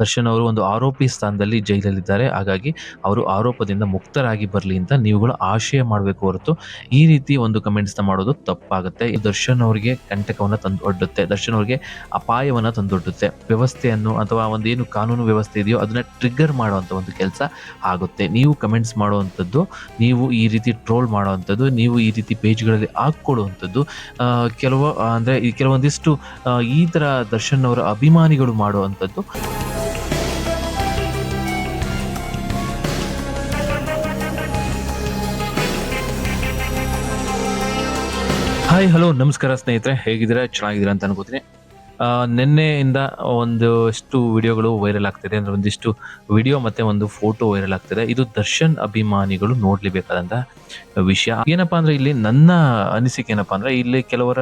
ದರ್ಶನ್ ಅವರು ಒಂದು ಆರೋಪಿ ಸ್ಥಾನದಲ್ಲಿ ಜೈಲಲ್ಲಿದ್ದಾರೆ. ಹಾಗಾಗಿ ಅವರು ಆರೋಪದಿಂದ ಮುಕ್ತರಾಗಿ ಬರಲಿ ಅಂತ ನೀವುಗಳು ಆಶಯ ಮಾಡಬೇಕು ಹೊರತು ಈ ರೀತಿ ಒಂದು ಕಮೆಂಟ್ಸ್ನ ಮಾಡೋದು ತಪ್ಪಾಗುತ್ತೆ. ಇದು ದರ್ಶನ್ ಅವರಿಗೆ ಕಂಟಕವನ್ನು ತಂದೊಡ್ಡುತ್ತೆ. ದರ್ಶನ್ ಅವರಿಗೆ ಅಪಾಯವನ್ನು ತಂದೊಡ್ಡುತ್ತೆ. ವ್ಯವಸ್ಥೆಯನ್ನು ಅಥವಾ ಒಂದೇನು ಕಾನೂನು ವ್ಯವಸ್ಥೆ ಇದೆಯೋ ಅದನ್ನ ಟ್ರಿಗ್ಗರ್ ಮಾಡುವಂಥ ಒಂದು ಕೆಲಸ ಆಗುತ್ತೆ. ನೀವು ಕಮೆಂಟ್ಸ್ ಮಾಡುವಂಥದ್ದು, ನೀವು ಈ ರೀತಿ ಟ್ರೋಲ್ ಮಾಡುವಂಥದ್ದು, ನೀವು ಈ ರೀತಿ ಪೇಜ್ಗಳಲ್ಲಿ ಹಾಕ್ಕೊಳ್ಳುವಂಥದ್ದು ಅಂದರೆ ಈ ಕೆಲವೊಂದಿಷ್ಟು ಈ ಥರ ದರ್ಶನ್ ಅವರ ಅಭಿಮಾನಿಗಳು ಮಾಡುವಂಥದ್ದು. ಹಾಯ್ ಹಲೋ ನಮಸ್ಕಾರ ಸ್ನೇಹಿತರೆ, ಹೇಗಿದ್ದೀರಾ? ಚೆನ್ನಾಗಿದ್ದೀರಾ ಅಂತ ಅನ್ಕೋತೀನಿ. ನಿನ್ನೆಯಿಂದ ಒಂದಷ್ಟು ವಿಡಿಯೋಗಳು ವೈರಲ್ ಆಗ್ತಿದೆ. ಅಂದರೆ ಒಂದಿಷ್ಟು ವಿಡಿಯೋ ಮತ್ತು ಒಂದು ಫೋಟೋ ವೈರಲ್ ಆಗ್ತಿದೆ. ಇದು ದರ್ಶನ್ ಅಭಿಮಾನಿಗಳು ನೋಡಲೇಬೇಕಾದಂಥ ವಿಷಯ. ಏನಪ್ಪಾ ಅಂದರೆ ಇಲ್ಲಿ ನನ್ನ ಅನಿಸಿಕೆ ಏನಪ್ಪಾ ಅಂದರೆ ಇಲ್ಲಿ ಕೆಲವರ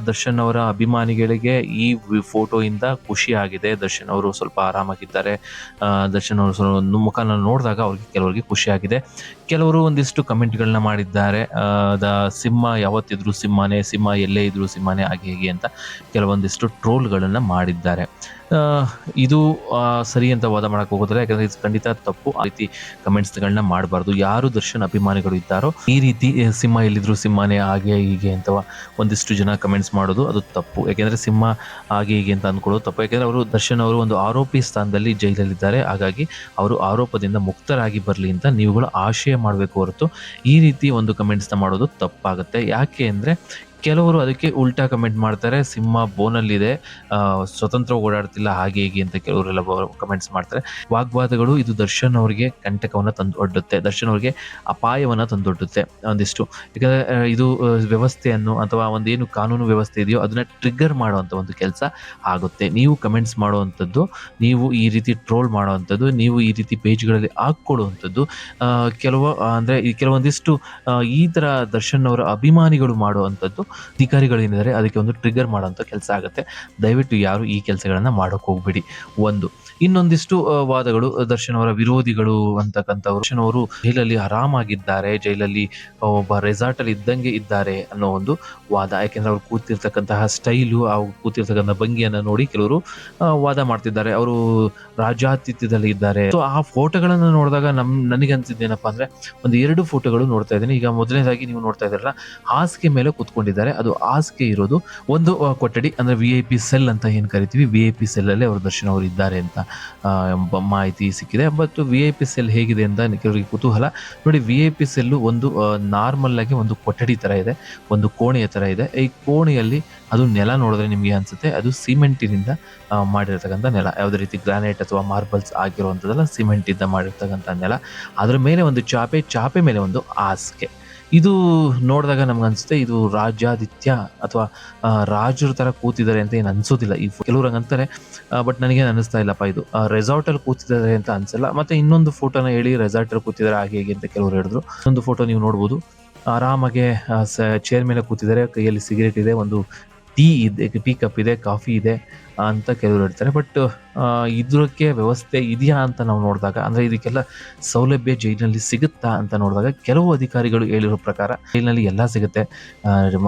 ದರ್ಶನ್ ಅವರ ಅಭಿಮಾನಿಗಳಿಗೆ ಈ ಫೋಟೋಯಿಂದ ಖುಷಿ ಆಗಿದೆ. ದರ್ಶನ್ ಅವರು ಸ್ವಲ್ಪ ಆರಾಮಾಗಿದ್ದಾರೆ, ದರ್ಶನ್ ಅವರು ಮುಖನ ನೋಡಿದಾಗ ಕೆಲವರಿಗೆ ಖುಷಿ ಆಗಿದೆ. ಕೆಲವರು ಒಂದಿಷ್ಟು ಕಮೆಂಟ್ಗಳನ್ನ ಮಾಡಿದ್ದಾರೆ. ಸಿಂಹ ಯಾವತ್ತಿದ್ರು ಸಿಂಹನೇ, ಸಿಂಹ ಎಲ್ಲೇ ಇದ್ರು ಸಿಂಹನೇ, ಹಾಗೆ ಹೀಗೆ ಅಂತ ಕೆಲವೊಂದಿಷ್ಟು ಟ್ರೋಲ್ಗಳನ್ನು ಮಾಡಿದ್ದಾರೆ. ಇದು ಸರಿ ಅಂತ ವಾದ ಮಾಡಕ್ಕೆ ಹೋಗೋದಿಲ್ಲ, ಯಾಕಂದ್ರೆ ಇದು ಖಂಡಿತ ತಪ್ಪು. ಆ ರೀತಿ ಕಮೆಂಟ್ಸ್ಗಳನ್ನ ಮಾಡಬಾರ್ದು. ಯಾರು ದರ್ಶನ್ ಅಭಿಮಾನಿಗಳು ಇದ್ದಾರೋ ಈ ರೀತಿ ಸಿಂಹ ಎಲ್ಲಿದ್ರು ಸಿಂಹನೇ, ಹಾಗೆ ಹೀಗೆ ಅಂತ ಒಂದಿಷ್ಟು ಜನ ಕಮೆಂಟ್ಸ್ ಮಾಡೋದು ಅದು ತಪ್ಪು. ಯಾಕೆಂದ್ರೆ ಸಿಂಹ ಹಾಗೆ ಹೀಗೆ ಅಂತ ಅಂದ್ಕೊಳ್ಳೋದು ತಪ್ಪು. ಯಾಕೆಂದ್ರೆ ಅವರು ದರ್ಶನ್ ಅವರು ಒಂದು ಆರೋಪಿ ಸ್ಥಾನದಲ್ಲಿ ಜೈಲಲ್ಲಿದ್ದಾರೆ. ಹಾಗಾಗಿ ಅವರು ಆರೋಪದಿಂದ ಮುಕ್ತರಾಗಿ ಬರಲಿ ಅಂತ ನೀವುಗಳು ಆಶಯ ಮಾಡಬೇಕು ಹೊರತು ಈ ರೀತಿ ಒಂದು ಕಮೆಂಟ್ಸ್ನ ಮಾಡೋದು ತಪ್ಪಾಗುತ್ತೆ. ಯಾಕೆ ಅಂದರೆ ಕೆಲವರು ಅದಕ್ಕೆ ಉಲ್ಟಾ ಕಮೆಂಟ್ ಮಾಡ್ತಾರೆ. ಸಿಂಹ ಬೋನಲ್ಲಿದೆ, ಸ್ವತಂತ್ರ ಓಡಾಡ್ತಿಲ್ಲ, ಹಾಗೆ ಹೀಗೆ ಅಂತ ಕೆಲವರೆಲ್ಲ ಕಮೆಂಟ್ಸ್ ಮಾಡ್ತಾರೆ. ವಾಗ್ವಾದಗಳು ಇದು ದರ್ಶನ್ ಅವರಿಗೆ ಕಂಟಕವನ್ನು ತಂದೊಡ್ಡುತ್ತೆ. ದರ್ಶನ್ ಅವರಿಗೆ ಅಪಾಯವನ್ನು ತಂದೊಡ್ಡುತ್ತೆ ಒಂದಿಷ್ಟು. ಯಾಕಂದರೆ ಇದು ವ್ಯವಸ್ಥೆಯನ್ನು ಅಥವಾ ಒಂದೇನು ಕಾನೂನು ವ್ಯವಸ್ಥೆ ಇದೆಯೋ ಅದನ್ನ ಟ್ರಿಗ್ಗರ್ ಮಾಡುವಂಥ ಒಂದು ಕೆಲಸ ಆಗುತ್ತೆ. ನೀವು ಕಮೆಂಟ್ಸ್ ಮಾಡುವಂಥದ್ದು, ನೀವು ಈ ರೀತಿ ಟ್ರೋಲ್ ಮಾಡುವಂಥದ್ದು, ನೀವು ಈ ರೀತಿ ಪೇಜ್ಗಳಲ್ಲಿ ಹಾಕ್ಕೊಳ್ಳುವಂಥದ್ದು ಅಂದರೆ ಕೆಲವೊಂದಿಷ್ಟು ಈ ಥರ ದರ್ಶನ್ ಅವರ ಅಭಿಮಾನಿಗಳು ಮಾಡುವಂಥದ್ದು ಅಧಿಕಾರಿಗಳೇನಿದ್ದಾರೆ ಅದಕ್ಕೆ ಒಂದು ಟ್ರಿಗರ್ ಮಾಡುವಂಥ ಕೆಲಸ ಆಗುತ್ತೆ. ದಯವಿಟ್ಟು ಯಾರು ಈ ಕೆಲಸಗಳನ್ನ ಮಾಡೋಕೆ ಹೋಗ್ಬೇಡಿ. ಇನ್ನೊಂದಿಷ್ಟು ವಾದಗಳು, ದರ್ಶನ್ ಅವರ ವಿರೋಧಿಗಳು ಅಂತಕ್ಕಂಥವ್ರು ದರ್ಶನ್ ಅವರು ಜೈಲಲ್ಲಿ ಆರಾಮಾಗಿದ್ದಾರೆ, ಜೈಲಲ್ಲಿ ಒಬ್ಬ ರೆಸಾರ್ಟ್ ಅಲ್ಲಿ ಇದ್ದಂಗೆ ಇದ್ದಾರೆ ಅನ್ನೋ ಒಂದು ವಾದ. ಯಾಕೆಂದ್ರೆ ಅವ್ರು ಕೂತಿರ್ತಕ್ಕಂತಹ ಸ್ಟೈಲು, ಅವ್ರು ಕೂತಿರ್ತಕ್ಕಂಥ ಭಂಗಿಯನ್ನ ನೋಡಿ ಕೆಲವರು ವಾದ ಮಾಡ್ತಿದ್ದಾರೆ. ಅವರು ರಾಜಾತಿಥ್ಯದಲ್ಲಿ ಇದ್ದಾರೆ. ಸೊ ಆ ಫೋಟೋಗಳನ್ನು ನೋಡಿದಾಗ ನನಗನ್ಸಿದ್ದೇನಪ್ಪ ಅಂದ್ರೆ ಒಂದು 2 ಫೋಟೋಗಳು ನೋಡ್ತಾ ಇದ್ದೀನಿ. ಈಗ ಮೊದಲನೇದಾಗಿ ನೀವು ನೋಡ್ತಾ ಇದ್ದಾರಲ್ಲ, ಹಾಸಿಗೆ ಮೇಲೆ ಕೂತ್ಕೊಂಡಿದ್ದಾರೆ. ಅದು ಹಾಸಿಗೆ ಇರೋದು ಒಂದು ಕೊಠಡಿ, ಅಂದ್ರೆ VIP ಸೆಲ್ ಅಂತ ಏನ್ ಕರಿತೀವಿ, VIP ಸೆಲ್ ಅಲ್ಲಿ ಅವರು ದರ್ಶನ್ ಅವರು ಇದ್ದಾರೆ ಅಂತ ಮಾಹಿತಿ ಸಿಕ್ಕಿದೆ. ಬಟ್ VIP ಸೆಲ್ ಹೇಗಿದೆ ಅಂತ ಕೆಲವರಿಗೆ ಕುತೂಹಲ. ನೋಡಿ, VIP ಸೆಲ್ಲು ಒಂದು ನಾರ್ಮಲ್ ಆಗಿ ಒಂದು ಕೊಠಡಿ ತರ ಇದೆ, ಒಂದು ಕೋಣೆಯ ತರ ಇದೆ. ಈ ಕೋಣೆಯಲ್ಲಿ ಅದು ನೆಲ ನೋಡಿದ್ರೆ ನಿಮ್ಗೆ ಅನ್ಸುತ್ತೆ ಅದು ಸಿಮೆಂಟಿನಿಂದ ಮಾಡಿರ್ತಕ್ಕಂಥ ನೆಲ. ಯಾವುದೇ ರೀತಿ ಗ್ರಾನೈಟ್ ಅಥವಾ ಮಾರ್ಬಲ್ಸ್ ಆಗಿರುವಂಥದ್ದಲ್ಲ, ಸಿಮೆಂಟ್ ಇಂದ ಮಾಡಿರ್ತಕ್ಕಂಥ ನೆಲ. ಅದ್ರ ಮೇಲೆ ಒಂದು ಚಾಪೆ ಮೇಲೆ ಒಂದು ಹಾಸಿಗೆ. ಇದು ನೋಡಿದಾಗ ನಮ್ಗೆ ಅನ್ಸುತ್ತೆ ಇದು ರಾಜ್ಯಾದಿತ್ಯ ಅಥವಾ ರಾಜರ ತರ ಕೂತಿದ್ದಾರೆ ಅಂತ ಏನು ಅನ್ಸೋದಿಲ್ಲ. ಕೆಲವ್ರು ಹಂಗಂತಾರೆ, ಬಟ್ ನನಗೇನು ಅನ್ನಿಸ್ತಾ ಇಲ್ಲಪ್ಪ, ಇದು ರೆಸಾರ್ಟ್ ಅಲ್ಲಿ ಕೂತಿದ್ದಾರೆ ಅಂತ ಅನ್ಸಲ್ಲ. ಮತ್ತೆ ಇನ್ನೊಂದು ಫೋಟೋನ ಹೇಳಿ ರೆಸಾರ್ಟ್ ಅಲ್ಲಿ ಕೂತಿದ್ದಾರೆ ಹಾಗೆ ಹೇಗೆ ಅಂತ ಕೆಲವರು ಹೇಳಿದ್ರು. ಇನ್ನೊಂದು ಫೋಟೋ ನೀವು ನೋಡ್ಬೋದು, ಆರಾಮಾಗೆ ಚೇರ್ ಮೇಲೆ ಕೂತಿದ್ದಾರೆ, ಕೈಯಲ್ಲಿ ಸಿಗರೇಟ್ ಇದೆ, ಒಂದು ಟೀ ಕಪ್ ಇದೆ, ಕಾಫಿ ಇದೆ ಅಂತ ಕೆಲವರು ಹೇಳ್ತಾರೆ. ಬಟ್ ಇದಕ್ಕೆ ವ್ಯವಸ್ಥೆ ಇದೆಯಾ ಅಂತ ನಾವು ನೋಡಿದಾಗ, ಅಂದ್ರೆ ಇದಕ್ಕೆಲ್ಲ ಸೌಲಭ್ಯ ಜೈಲಿನಲ್ಲಿ ಸಿಗುತ್ತಾ ಅಂತ ನೋಡಿದಾಗ, ಕೆಲವು ಅಧಿಕಾರಿಗಳು ಹೇಳಿರೋ ಪ್ರಕಾರ ಜೈಲಿನಲ್ಲಿ ಎಲ್ಲ ಸಿಗುತ್ತೆ.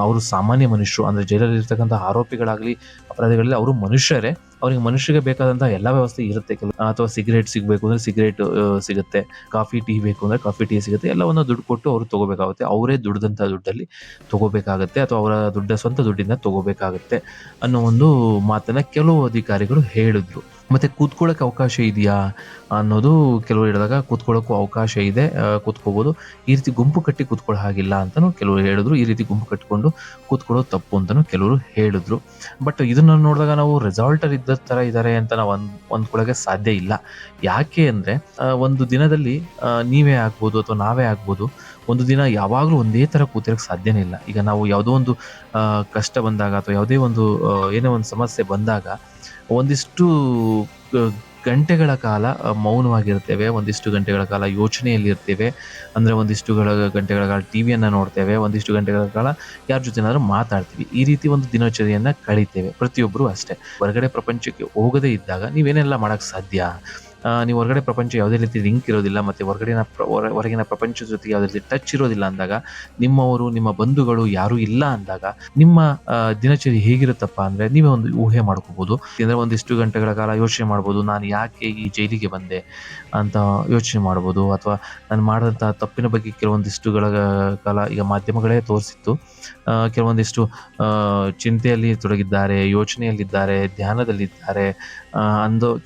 ಅವರು ಸಾಮಾನ್ಯ ಮನುಷ್ಯರು, ಅಂದ್ರೆ ಜೈಲಲ್ಲಿ ಇರ್ತಕ್ಕಂಥ ಆರೋಪಿಗಳಾಗ್ಲಿ ಅಪರಾಧಿಗಳಲ್ಲಿ ಅವರು ಮನುಷ್ಯರೇ. ಅವ್ರಿಗೆ ಮನುಷ್ಯರಿಗೆ ಬೇಕಾದಂಥ ಎಲ್ಲ ವ್ಯವಸ್ಥೆ ಇರುತ್ತೆ. ಅಥವಾ ಸಿಗರೇಟ್ ಸಿಗಬೇಕು ಅಂದ್ರೆ ಸಿಗರೇಟ್ ಸಿಗುತ್ತೆ, ಕಾಫಿ ಟೀ ಬೇಕು ಅಂದ್ರೆ ಕಾಫಿ ಟೀ ಸಿಗುತ್ತೆ. ಎಲ್ಲವನ್ನು ದುಡ್ಡು ಕೊಟ್ಟು ಅವರು ತಗೋಬೇಕಾಗುತ್ತೆ. ಅವರೇ ದುಡ್ದಂಥ ದುಡ್ಡಲ್ಲಿ ತಗೋಬೇಕಾಗತ್ತೆ, ಅಥವಾ ಅವರ ಸ್ವಂತ ದುಡ್ಡಿಂದ ತಗೋಬೇಕಾಗತ್ತೆ ಅನ್ನೋ ಒಂದು ಮಾತನ್ನ ಕೆಲವು ಅಧಿಕಾರಿಗಳು ಹೇಳಿದ್ರು. ಮತ್ತೆ ಕೂತ್ಕೊಳ್ಳೋಕೆ ಅವಕಾಶ ಇದೆಯಾ ಅನ್ನೋದು ಕೆಲವರು ಹೇಳಿದಾಗ, ಕೂತ್ಕೊಳ್ಳೋಕ್ಕೂ ಅವಕಾಶ ಇದೆ, ಕೂತ್ಕೋಬಹುದು. ಈ ರೀತಿ ಗುಂಪು ಕಟ್ಟಿ ಕೂತ್ಕೊಳ್ಳೋ ಹಾಗಿಲ್ಲ ಅಂತಲೂ ಕೆಲವರು ಹೇಳಿದ್ರು. ಈ ರೀತಿ ಗುಂಪು ಕಟ್ಟಿಕೊಂಡು ಕೂತ್ಕೊಳ್ಳೋದು ತಪ್ಪು ಅಂತಲೂ ಕೆಲವರು ಹೇಳಿದ್ರು. ಬಟ್ ಇದನ್ನ ನೋಡಿದಾಗ ನಾವು ರೆಸಾರ್ಟ್ ಅಲ್ಲಿ ಇದ್ದ ತರ ಇದ್ದಾರೆ ಅಂತ ನಾವು ಅಂದ್ಕೊಳ್ಳೋಕೆ ಸಾಧ್ಯ ಇಲ್ಲ. ಯಾಕೆ ಅಂದ್ರೆ ಒಂದು ದಿನದಲ್ಲಿ ನೀವೇ ಆಗ್ಬೋದು ಅಥವಾ ನಾವೇ ಆಗ್ಬೋದು, ಒಂದು ದಿನ ಯಾವಾಗಲೂ ಒಂದೇ ತರ ಕೂತಿರೋಕ್ಕೆ ಸಾಧ್ಯನೇ ಇಲ್ಲ. ಈಗ ನಾವು ಯಾವುದೋ ಒಂದು ಕಷ್ಟ ಬಂದಾಗ ಅಥವಾ ಯಾವುದೇ ಒಂದು ಏನೋ ಒಂದು ಸಮಸ್ಯೆ ಬಂದಾಗ ಒಂದಿಷ್ಟು ಗಂಟೆಗಳ ಕಾಲ ಮೌನವಾಗಿರ್ತೇವೆ, ಒಂದಿಷ್ಟು ಗಂಟೆಗಳ ಕಾಲ ಯೋಚನೆಯಲ್ಲಿ ಇರ್ತೇವೆ. ಅಂದರೆ ಒಂದಿಷ್ಟು ಗಂಟೆಗಳ ಕಾಲ ಟಿವಿಯನ್ನು ನೋಡ್ತೇವೆ, ಒಂದಿಷ್ಟು ಗಂಟೆಗಳ ಕಾಲ ಯಾರ ಜೊತೆನಾದ್ರೂ ಮಾತಾಡ್ತೀವಿ. ಈ ರೀತಿ ಒಂದು ದಿನಚರಿಯನ್ನು ಕಳೀತೇವೆ ಪ್ರತಿಯೊಬ್ಬರು ಅಷ್ಟೇ. ಹೊರಗಡೆ ಪ್ರಪಂಚಕ್ಕೆ ಹೋಗದೇ ಇದ್ದಾಗ ನೀವೇನೆಲ್ಲ ಮಾಡೋಕ್ಕೆ ಸಾಧ್ಯ? ನೀವು ಹೊರಗಡೆ ಪ್ರಪಂಚ ಯಾವುದೇ ರೀತಿ ಲಿಂಕ್ ಇರೋದಿಲ್ಲ, ಮತ್ತು ಹೊರಗಿನ ಪ್ರಪಂಚದ ಜೊತೆಗೆ ಯಾವುದೇ ರೀತಿ ಟಚ್ ಇರೋದಿಲ್ಲ ಅಂದಾಗ, ನಿಮ್ಮವರು ನಿಮ್ಮ ಬಂಧುಗಳು ಯಾರೂ ಇಲ್ಲ ಅಂದಾಗ ನಿಮ್ಮ ದಿನಚರಿ ಹೇಗಿರುತ್ತಪ್ಪ ಅಂದರೆ ನೀವೇ ಒಂದು ಊಹೆ ಮಾಡ್ಕೋಬೋದು. ಅಂದರೆ ಒಂದಿಷ್ಟು ಗಂಟೆಗಳ ಕಾಲ ಯೋಚನೆ ಮಾಡ್ಬೋದು, ನಾನು ಯಾಕೆ ಈ ಜೈಲಿಗೆ ಬಂದೆ ಅಂತ ಯೋಚನೆ ಮಾಡ್ಬೋದು, ಅಥವಾ ನಾನು ಮಾಡಿದಂಥ ತಪ್ಪಿನ ಬಗ್ಗೆ ಕೆಲವೊಂದಿಷ್ಟುಗಳ ಕಾಲ ಈಗ ಮಾಧ್ಯಮಗಳೇ ತೋರಿಸಿತ್ತು. ಕೆಲವೊಂದಿಷ್ಟು ಚಿಂತೆಯಲ್ಲಿ ತೊಡಗಿದ್ದಾರೆ, ಯೋಚನೆಯಲ್ಲಿದ್ದಾರೆ, ಧ್ಯಾನದಲ್ಲಿದ್ದಾರೆ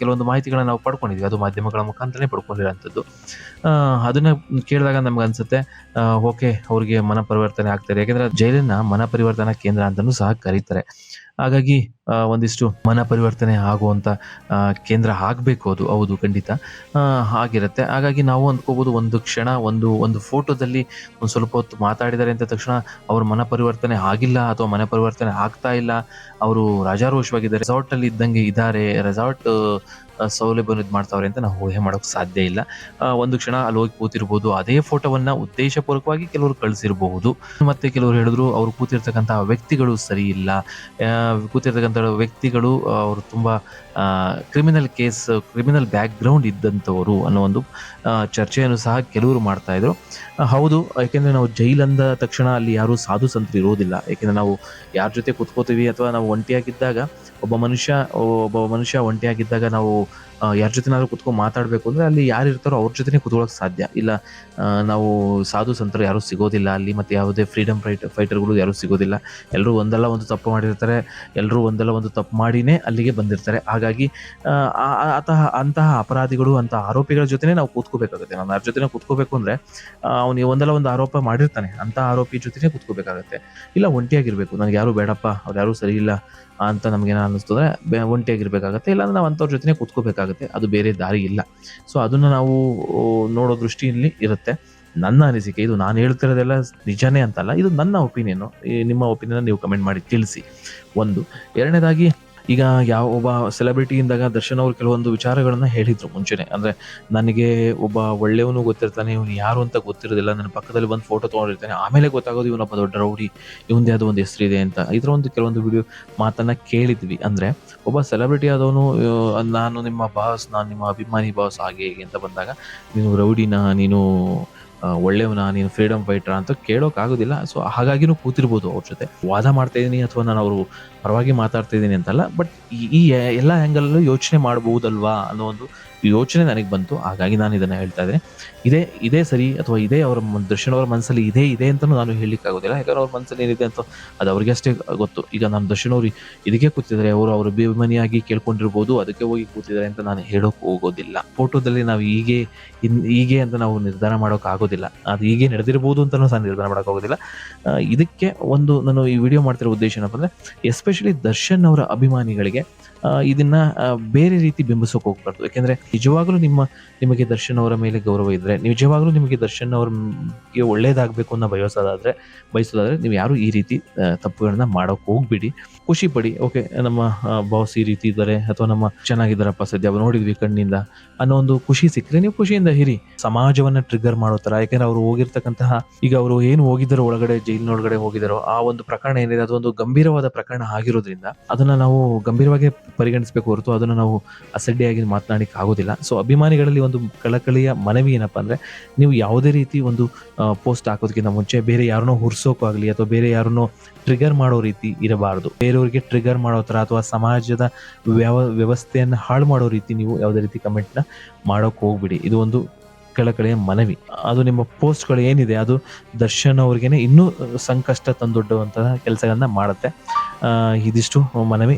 ಕೆಲವೊಂದು ಮಾಹಿತಿಗಳನ್ನ ನಾವು ಪಡ್ಕೊಂಡಿದ್ವಿ. ಅದು ಮಾಧ್ಯಮಗಳ ಮುಖಾಂತರನೇ ಪಡ್ಕೊಂಡಿರೋಂಥದ್ದು. ಅದನ್ನು ಕೇಳಿದಾಗ ನಮ್ಗೆ ಅನ್ಸುತ್ತೆ, ಓಕೆ, ಅವ್ರಿಗೆ ಮನ ಪರಿವರ್ತನೆ ಆಗ್ತಾರೆ. ಯಾಕೆಂದರೆ ಜೈಲನ್ನ ಮನ ಪರಿವರ್ತನಾ ಕೇಂದ್ರ ಅಂತಲೂ ಸಹ ಕರೀತಾರೆ. ಹಾಗಾಗಿ ಒಂದಿಷ್ಟು ಮನ ಪರಿವರ್ತನೆ ಆಗುವಂಥ ಕೇಂದ್ರ ಆಗಬೇಕು ಅದು. ಹೌದು, ಖಂಡಿತ ಆಗಿರುತ್ತೆ. ಹಾಗಾಗಿ ನಾವು ಅಂದ್ಕೋಬೋದು, ಒಂದು ಕ್ಷಣ ಒಂದು ಫೋಟೋದಲ್ಲಿ ಒಂದು ಸ್ವಲ್ಪ ಹೊತ್ತು ಮಾತಾಡಿದ್ದಾರೆ ಅಂತ ತಕ್ಷಣ ಅವ್ರ ಮನ ಪರಿವರ್ತನೆ ಆಗಿಲ್ಲ ಅಥವಾ ಮನ ಪರಿವರ್ತನೆ ಆಗ್ತಾ ಇಲ್ಲ, ಅವರು ರಾಜಾರೋಷವಾಗಿದ್ದಾರೆ, ರೆಸಾರ್ಟಲ್ಲಿ ಇದ್ದಂಗೆ ಇದ್ದಾರೆ, ರೆಸಾರ್ಟ್ ಸೌಲಭ್ಯವನ್ನು ಇದು ಮಾಡ್ತಾವ್ರೆ ಅಂತ ನಾವು ಊಹೆ ಮಾಡೋಕ್ಕೆ ಸಾಧ್ಯ ಇಲ್ಲ. ಒಂದು ಕ್ಷಣ ಅಲ್ಲಿ ಹೋಗಿ ಕೂತಿರ್ಬೋದು, ಅದೇ ಫೋಟೋವನ್ನು ಉದ್ದೇಶಪೂರ್ವಕವಾಗಿ ಕೆಲವರು ಕಳಿಸಿರಬಹುದು. ಮತ್ತು ಕೆಲವರು ಹೇಳಿದ್ರು ಅವರು ಕೂತಿರ್ತಕ್ಕಂಥ ವ್ಯಕ್ತಿಗಳು ಸರಿ ಇಲ್ಲ, ಕೂತಿರ್ತಕ್ಕಂಥ ವ್ಯಕ್ತಿಗಳು ಅವರು ತುಂಬ ಕ್ರಿಮಿನಲ್ ಬ್ಯಾಕ್ಗ್ರೌಂಡ್ ಇದ್ದಂಥವರು ಅನ್ನೋ ಒಂದು ಚರ್ಚೆಯನ್ನು ಸಹ ಕೆಲವರು ಮಾಡ್ತಾಯಿದ್ರು. ಹೌದು, ಯಾಕೆಂದರೆ ನಾವು ಜೈಲಂದ ತಕ್ಷಣ ಅಲ್ಲಿ ಯಾರೂ ಸಾಧು ಸಂತರು ಇರೋದಿಲ್ಲ. ಯಾಕೆಂದರೆ ನಾವು ಯಾರ ಜೊತೆ ಕೂತ್ಕೋತೀವಿ ಅಥವಾ ನಾವು ಒಂಟಿಯಾಗಿದ್ದಾಗ, ಒಬ್ಬ ಮನುಷ್ಯ ಒಂಟಿಯಾಗಿದ್ದಾಗ ನಾವು ಯಾರ ಜೊತೆನಾದ್ರೂ ಕೂತ್ಕೊಂಡು ಮಾತಾಡಬೇಕು ಅಂದರೆ ಅಲ್ಲಿ ಯಾರು ಇರ್ತಾರೋ ಅವ್ರ ಜೊತೆನೇ ಕೂತ್ಕೊಳ್ಳೋಕೆ ಸಾಧ್ಯ ಇಲ್ಲ. ನಾವು ಸಾಧು ಸಂತರು ಯಾರೂ ಸಿಗೋದಿಲ್ಲ ಅಲ್ಲಿ, ಮತ್ತು ಯಾವುದೇ ಫ್ರೀಡಮ್ ಫೈಟರ್ಗಳು ಯಾರೂ ಸಿಗೋದಿಲ್ಲ. ಎಲ್ಲರೂ ಒಂದಲ್ಲ ಒಂದು ತಪ್ಪು ಮಾಡಿರ್ತಾರೆ, ಎಲ್ಲರೂ ಒಂದಲ್ಲ ಒಂದು ತಪ್ಪು ಮಾಡಿನೇ ಅಲ್ಲಿಗೆ ಬಂದಿರ್ತಾರೆ. ಹಾಗಾಗಿ ಅಂತಹ ಅಪರಾಧಿಗಳು, ಅಂತಹ ಆರೋಪಿಗಳ ಜೊತೆನೇ ನಾವು ಕೂತ್ಕೋಬೇಕಾಗುತ್ತೆ. ನಾನು ಯಾರ ಜೊತೆನೇ ಕೂತ್ಕೋಬೇಕು ಅಂದರೆ ಅವನಿಗೆ ಒಂದಲ್ಲ ಒಂದು ಆರೋಪ ಮಾಡಿರ್ತಾನೆ, ಅಂಥ ಆರೋಪಿ ಜೊತೆನೇ ಕೂತ್ಕೋಬೇಕಾಗತ್ತೆ. ಇಲ್ಲ ಒಂಟಿಯಾಗಿರ್ಬೇಕು, ನನಗೆ ಯಾರೂ ಬೇಡಪ್ಪ, ಅವ್ರು ಯಾರೂ ಸರಿ ಇಲ್ಲ ಅಂತ ನಮಗೇನೋ ಅನ್ನಿಸ್ತದೆ, ಒಂಟಿಯಾಗಿರ್ಬೇಕಾಗತ್ತೆ. ಇಲ್ಲಾಂದ್ರೆ ನಾವು ಅಂಥವ್ರ ಜೊತೆನೇ ಕೂತ್ಕೋಬೇಕಾಗತ್ತೆ, ಅದು ಬೇರೆ ದಾರಿ ಇಲ್ಲ. ಸೊ ಅದನ್ನು ನಾವು ನೋಡೋ ದೃಷ್ಟಿಯಲ್ಲಿ ಇರುತ್ತೆ. ನನ್ನ ಅನಿಸಿಕೆ ಇದು. ನಾನು ಹೇಳ್ತಿರೋದೆಲ್ಲ ನಿಜನೇ ಅಂತಲ್ಲ, ಇದು ನನ್ನ ಒಪಿನಿಯನು. ನಿಮ್ಮ ಒಪಿನಿಯನ್ ನೀವು ಕಮೆಂಟ್ ಮಾಡಿ ತಿಳಿಸಿ. ಒಂದು. ಎರಡನೇದಾಗಿ, ಈಗ ಒಬ್ಬ ಸೆಲೆಬ್ರಿಟಿ ಇಂದಾಗ ದರ್ಶನ್ ಅವರು ಕೆಲವೊಂದು ವಿಚಾರಗಳನ್ನ ಹೇಳಿದ್ರು ಮುಂಚೆನೆ. ಅಂದರೆ ನನಗೆ ಒಬ್ಬ ಒಳ್ಳೆಯವನು ಗೊತ್ತಿರ್ತಾನೆ, ಇವನು ಯಾರು ಅಂತ ಗೊತ್ತಿರೋದಿಲ್ಲ, ನನ್ನ ಪಕ್ಕದಲ್ಲಿ ಬಂದು ಫೋಟೋ ತೊಗೊಂಡಿರ್ತಾನೆ, ಆಮೇಲೆ ಗೊತ್ತಾಗೋದು ಇವನೊಬ್ಬ ದೊಡ್ಡ ರೌಡಿ, ಇವಂದೇ ಆದ ಒಂದು ಹೆಸರಿದೆ ಅಂತ. ಇದರ ಕೆಲವೊಂದು ವಿಡಿಯೋ ಮಾತನ್ನ ಕೇಳಿದ್ವಿ. ಅಂದರೆ ಒಬ್ಬ ಸೆಲೆಬ್ರಿಟಿ ಆದವನು, ನಾನು ನಿಮ್ಮ ಬಾಸ್, ನಾನು ನಿಮ್ಮ ಅಭಿಮಾನಿ ಬಾಸ್, ಹಾಗೆ ಹೀಗೆ ಅಂತ ಬಂದಾಗ, ನೀನು ರೌಡಿನ, ನೀನು ಒಳ್ಳೆಯವನ, ನೀನು ಫ್ರೀಡಮ್ ಫೈಟರ್ ಅಂತ ಕೇಳೋಕ್ಕಾಗೋದಿಲ್ಲ. ಸೊ ಹಾಗಾಗಿನೂ ಕೂತಿರ್ಬೋದು ಅವ್ರ ಜೊತೆ. ವಾದ ಮಾಡ್ತಾ ಇದ್ದೀನಿ ಅಥವಾ ನಾನು ಅವರು ಪರವಾಗಿ ಮಾತಾಡ್ತಾ ಇದ್ದೀನಿ ಅಂತಲ್ಲ, ಬಟ್ ಈ ಎಲ್ಲ ಆ್ಯಂಗಲಲ್ಲೂ ಯೋಚನೆ ಮಾಡ್ಬೋದಲ್ವಾ ಅನ್ನೋ ಒಂದು ಯೋಚನೆ ನನಗೆ ಬಂತು. ಹಾಗಾಗಿ ನಾನು ಇದನ್ನು ಹೇಳ್ತಾ ಇದ್ದೇನೆ. ಇದೇ ಸರಿ ಅಥವಾ ಇದೇ ದರ್ಶನ್ ಅವರ ಮನಸ್ಸಲ್ಲಿ ಇದೆ ಅಂತಲೂ ನಾನು ಹೇಳಲಿಕ್ಕಾಗೋದಿಲ್ಲ. ಯಾಕಂದ್ರೆ ಅವ್ರ ಮನಸ್ಸಲ್ಲಿ ಏನಿದೆ ಅಂತ ಅದು ಅವ್ರಿಗೆ ಅಷ್ಟೇ ಗೊತ್ತು. ಈಗ ನಾನು ದರ್ಶನ್ ಅವರು ಇದಕ್ಕೆ ಕೂತಿದ್ದಾರೆ, ಅವರು ಅಭಿಮಾನಿಯಾಗಿ ಕೇಳ್ಕೊಂಡಿರ್ಬೋದು, ಅದಕ್ಕೆ ಹೋಗಿ ಕೂತಿದ್ದಾರೆ ಅಂತ ನಾನು ಹೇಳೋಕೆ ಹೋಗೋದಿಲ್ಲ. ಫೋಟೋದಲ್ಲಿ ನಾವು ಹೀಗೆ ಅಂತ ನಾವು ನಿರ್ಧಾರ ಮಾಡೋಕ್ಕಾಗೋದಿಲ್ಲ. ಅದು ಹೀಗೆ ನಡೆದಿರ್ಬೋದು ಅಂತಲೂ ಸಹ ನಿರ್ಧಾರ ಮಾಡೋಕ್ಕಾಗೋದಿಲ್ಲ. ಇದಕ್ಕೆ ನಾನು ಈ ವಿಡಿಯೋ ಮಾಡ್ತಿರೋ ಉದ್ದೇಶ ಏನಪ್ಪ ಅಂದರೆ, ಎಸ್ಪೆಷಲಿ ದರ್ಶನ್ ಅವರ ಅಭಿಮಾನಿಗಳಿಗೆ ಇದನ್ನ ಬೇರೆ ರೀತಿ ಬಿಂಬಿಸೋಕೆ ಹೋಗ್ಬಾರ್ದು. ಯಾಕೆಂದರೆ ನಿಜವಾಗ್ಲೂ ನಿಮಗೆ ದರ್ಶನ್ ಅವರ ಮೇಲೆ ಗೌರವ ಇದ್ದರೆ, ನಿಜವಾಗ್ಲೂ ನಿಮಗೆ ದರ್ಶನ್ ಅವ್ರಿಗೆ ಒಳ್ಳೇದಾಗಬೇಕು ಅನ್ನೋ ಬಯಸೋದಾದರೆ ನೀವು ಯಾರು ಈ ರೀತಿ ತಪ್ಪುಗಳನ್ನ ಮಾಡೋಕೆ ಹೋಗ್ಬಿಡಿ. ಖುಷಿ ಪಡಿ, ಓಕೆ ನಮ್ಮ ಬಾಸ್ ಈ ರೀತಿ ಇದ್ದಾರೆ ಅಥವಾ ನಮ್ಮ ಚೆನ್ನಾಗಿದ್ದಾರಪ್ಪ ಸದ್ಯ ನೋಡಿದ್ವಿ ಕಣ್ಣಿಂದ ಅನ್ನೋ ಒಂದು ಖುಷಿ ಸಿಕ್ಕರೆ ನೀವು ಖುಷಿಯಿಂದ ಇರಿ. ಸಮಾಜವನ್ನ ಟ್ರಿಗರ್ ಮಾಡೋ ಥರ, ಯಾಕೆಂದ್ರೆ ಅವರು ಹೋಗಿರ್ತಕ್ಕಂತಹ, ಈಗ ಅವರು ಏನು ಹೋಗಿದ್ದಾರೋ ಒಳಗಡೆ, ಜೈಲಿನೊಳಗಡೆ ಹೋಗಿದ್ದಾರೋ ಆ ಒಂದು ಪ್ರಕರಣ ಏನಿದೆ, ಅದೊಂದು ಗಂಭೀರವಾದ ಪ್ರಕರಣ ಆಗಿರೋದ್ರಿಂದ ಅದನ್ನ ನಾವು ಗಂಭೀರವಾಗಿ ಪರಿಗಣಿಸಬೇಕು ಹೊರತು ಅದನ್ನು ನಾವು ಅಸಡ್ಡೆಯಾಗಿ ಮಾತನಾಡಲಿಕ್ಕೆ ಆಗೋದಿಲ್ಲ. ಸೊ ಅಭಿಮಾನಿಗಳಲ್ಲಿ ಒಂದು ಕಳಕಳಿಯ ಮನವಿ ಏನಪ್ಪ ಅಂದರೆ, ನೀವು ಯಾವುದೇ ರೀತಿ ಒಂದು ಪೋಸ್ಟ್ ಹಾಕೋದಕ್ಕಿಂತ ಮುಂಚೆ ಬೇರೆ ಯಾರನ್ನೋ ಹುರ್ಸೋಕಾಗಲಿ ಅಥವಾ ಬೇರೆ ಯಾರನ್ನೋ ಟ್ರಿಗರ್ ಮಾಡೋ ರೀತಿ ಇರಬಾರ್ದು. ಬೇರೆಯವ್ರಿಗೆ ಟ್ರಿಗರ್ ಮಾಡೋ ಥರ ಅಥವಾ ಸಮಾಜದ ವ್ಯವಸ್ಥೆಯನ್ನು ಹಾಳು ಮಾಡೋ ರೀತಿ ನೀವು ಯಾವುದೇ ರೀತಿ ಕಮೆಂಟ್ನ ಮಾಡೋಕೆ ಹೋಗ್ಬಿಡಿ. ಇದು ಒಂದು ಕಳಕಳಿಯ ಮನವಿ. ಅದು ನಿಮ್ಮ ಪೋಸ್ಟ್ಗಳು ಏನಿದೆ ಅದು ದರ್ಶನ್ ಅವ್ರಿಗೇನೆ ಇನ್ನೂ ಸಂಕಷ್ಟ ತಂದೊಡ್ಡುವಂತಹ ಕೆಲಸಗಳನ್ನ ಮಾಡುತ್ತೆ. ಇದಿಷ್ಟು ಮನವಿ.